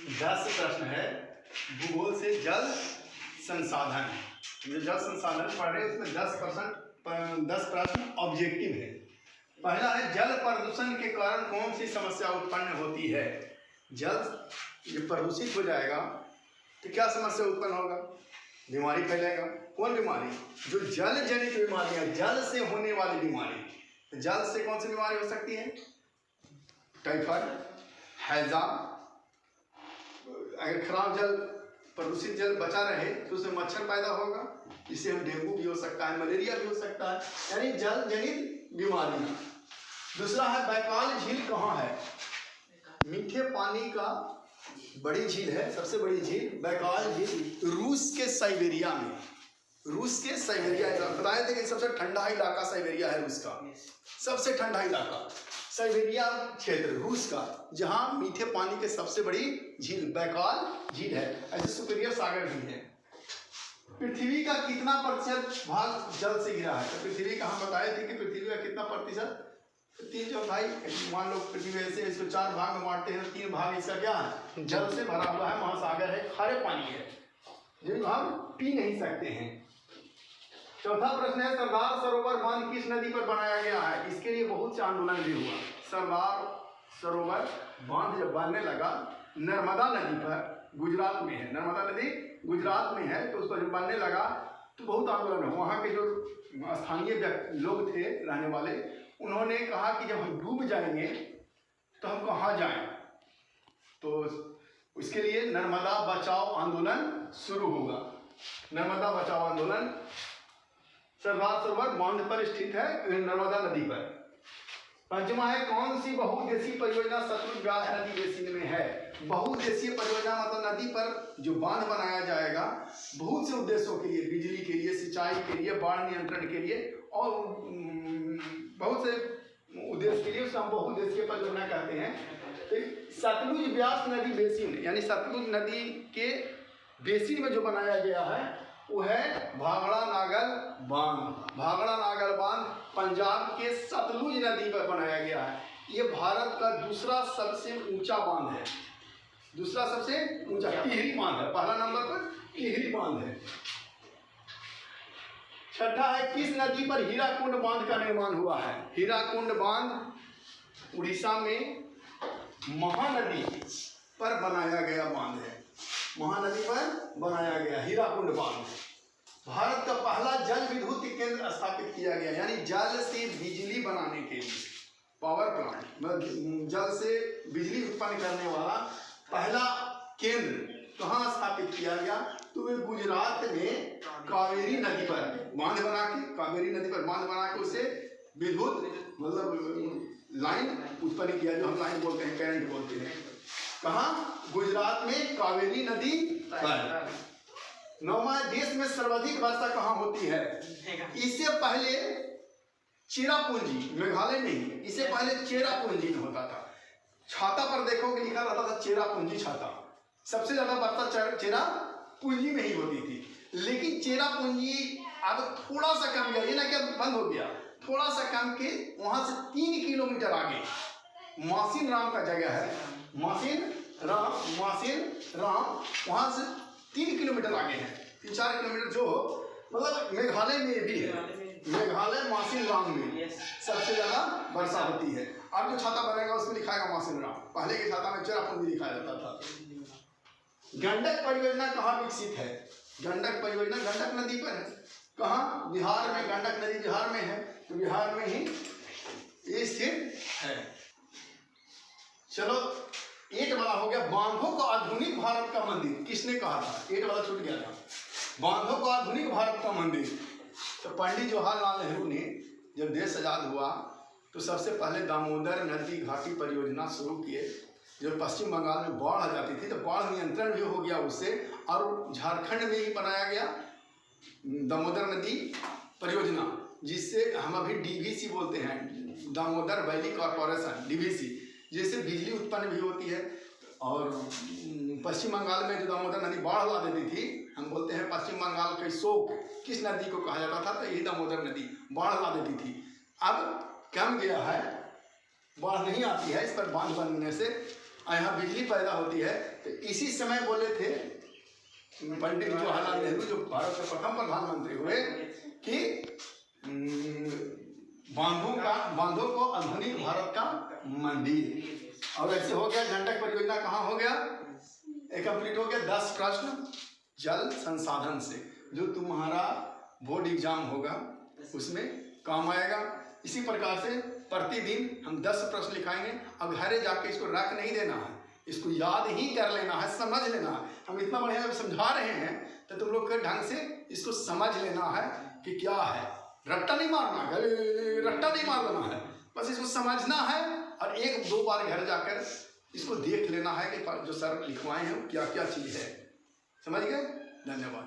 10 प्रश्न है भूगोल से जल संसाधन। जो जल संसाधन पढ़ रहे हैं उसमें 10 प्रश्न ऑब्जेक्टिव है। पहला है जल प्रदूषण के कारण कौन सी समस्या उत्पन्न होती है। जल जब प्रदूषित हो जाएगा तो क्या समस्या उत्पन्न होगा, बीमारी फैलेगा। कौन बीमारी? जो जल जनित बीमारियां, जल से होने वाली बीमारी। जल से कौन सी बीमारी हो सकती है? टाइफाइड, हैजा। अगर खराब जल, प्रदूषित जल बचा रहे तो उसमें मच्छर पैदा होगा, इससे हम डेंगू भी हो सकता है, मलेरिया भी हो सकता है, यानी जल जनित बीमारियां। दूसरा है बैकाल झील कहाँ है? मीठे पानी का बड़ी झील है, सबसे बड़ी झील बैकाल झील रूस के साइबेरिया में। रूस के साइबेरिया बताए थे कि सबसे ठंडा इलाका साइबेरिया है रूस का, सबसे ठंडा इलाका साइबेरिया क्षेत्र रूस का, जहां मीठे पानी के सबसे बड़ी झील बैकाल झील है। ऐसे सुपीरियर सागर भी है। पृथ्वी का कितना प्रतिशत भाग जल से घिरा है? तो पृथ्वी का हम बताए थे कि पृथ्वी का कितना प्रतिशत? 3/4। मान लो पृथ्वी ऐसे इसको 4 भाग में बांटते हैं, 3 भाग इसका क्या है? जल से भरा हुआ है, महासागर है, खारे पानी है, जिनको हम पी नहीं सकते हैं। चौथा प्रश्न है सरदार सरोवर बांध किस नदी पर बनाया गया है? इसके लिए बहुत से आंदोलन भी हुआ। सरदार सरोवर बांध जब बनने लगा नर्मदा नदी पर, गुजरात में है, नर्मदा नदी गुजरात में है, तो उस पर जब बनने लगा तो बहुत आंदोलन हुआ। वहाँ के जो स्थानीय लोग थे रहने वाले, उन्होंने कहा कि जब हम डूब जाएंगे तो हम कहाँ जाएं, तो उसके लिए नर्मदा बचाओ आंदोलन शुरू होगा। नर्मदा बचाओ आंदोलन सरदार सरोवर बांध पर स्थित है, नर्मदा नदी पर। पंचमा है कौन सी बहुउद्देशीय परियोजना सतलुज व्यास नदी बेसिन में है? बहुउद्देशीय परियोजना मतलब नदी पर जो बांध बनाया जाएगा बहुत से उद्देश्यों के लिए, बिजली के लिए, सिंचाई के लिए, बाढ़ नियंत्रण के लिए और बहुत से उद्देश्य के लिए उसको हम बहुउद्देशीय परियोजना कहते हैं। तो सतलुज व्यास नदी बेसिन यानी सतलुज नदी के बेसिन में जो बनाया गया है वो है भाखड़ा नागल बांध। भाखड़ा नागल बांध पंजाब के सतलुज नदी पर बनाया गया है। ये भारत का दूसरा सबसे ऊंचा बांध है, दूसरा सबसे ऊंचा। टिहरी बांध है, पहला नंबर पर टिहरी बांध है। छठा है किस नदी पर हीराकुंड बांध का निर्माण हुआ है? हीराकुंड बांध उड़ीसा में महानदी पर बनाया गया बांध है, महानदी पर बनाया गया हीराकुंड बांध। भारत का पहला जल विद्युत केंद्र स्थापित किया गया, यानी जल से बिजली बनाने के लिए पावर प्लांट, जल से बिजली उत्पन्न करने वाला पहला केंद्र कहाँ स्थापित किया गया? तो वे गुजरात में कावेरी नदी पर बांध बना के, कावेरी नदी पर बांध बना के उसे विद्युत मतलब लाइन उत्पन्न किया, जो हम लाइन बोलते हैं, करंट बोलते हैं। कहाँ? गुजरात में कावेरी नदी पर। नौवां देश में सर्वाधिक वर्षा कहाँ होती है? इससे पहले चेरापूंजी, मेघालय नहीं, इससे पहले चेरापूंजी में होता था। छाता पर देखो कि लिखा रहता था चेरापूंजी छाता। सबसे ज्यादा वर्षा चेरापूंजी में ही होती थी, लेकिन चेरापूंजी अब थोड़ा सा कम गया, ये ना क्या बंद हो गया, थोड़ा सा कम के वहां से 3 किलोमीटर आगे मासिन राम का जगह है, मासिन राम वहां से 3 किलोमीटर आगे है, 3-4 किलोमीटर जो मतलब मेघालय में भी है। मेघालय मासिन राम में सबसे ज्यादा वर्षा होती है। अब जो छाता बनेगा उसमें लिखाएगा मासिन राम, पहले के छाता में चेरापूंजी लिखाया जाता था। गंडक परियोजना कहाँ विकसित है? गंडक परियोजना गंडक नदी पर है। कहाँ? बिहार में। गंडक नदी बिहार में है, तो बिहार में ही ये स्थित है। चलो 8 वाला हो गया, बांधों का आधुनिक भारत का मंदिर किसने कहा था? 8 वाला छूट गया था। बांधों का आधुनिक भारत का मंदिर, तो पंडित जवाहरलाल नेहरू ने जब देश आजाद हुआ तो सबसे पहले दामोदर नदी घाटी परियोजना शुरू किए। जब पश्चिम बंगाल में बाढ़ आ जाती थी तो बाढ़ नियंत्रण भी हो गया उससे, और झारखंड में ही बनाया गया दामोदर नदी परियोजना, जिससे हम अभी डीवीसी बोलते हैं, दामोदर वैली कॉर्पोरेशन, डीवीसी, जिससे बिजली उत्पन्न भी होती है। और पश्चिम बंगाल में जो दामोदर नदी बाढ़ ला देती थी, हम बोलते हैं पश्चिम बंगाल के शोक किस नदी को कहा जाता था, तो यही दामोदर नदी बाढ़ ला देती थी। अब कम गया है, बाढ़ नहीं आती है इस पर बांध बनने से, और यहाँ बिजली पैदा होती है। तो इसी समय बोले थे पंडित जवाहरलाल नेहरू, जो भारत के प्रथम प्रधानमंत्री हुए, कि बांधों को आधुनिक भारत का मंदिर। और ऐसे हो गया, गंडक परियोजना कहाँ हो गया, कंप्लीट हो गया। 10 प्रश्न जल संसाधन से, जो तुम्हारा बोर्ड एग्जाम होगा उसमें काम आएगा। इसी प्रकार से प्रतिदिन हम 10 प्रश्न लिखाएंगे। अब घरे जाके इसको रख नहीं देना है, इसको याद ही कर लेना है, समझ लेना है। हम इतना बढ़िया जब समझा रहे हैं तो तुम लोग के ढंग से इसको समझ लेना है कि क्या है। रट्टा नहीं मारना है, रट्टा नहीं मार देना है, बस इसको समझना है। और 1-2 बार घर जाकर इसको देख लेना है कि जो सर लिखवाए हैं क्या क्या चीज़ है। समझ गए? धन्यवाद।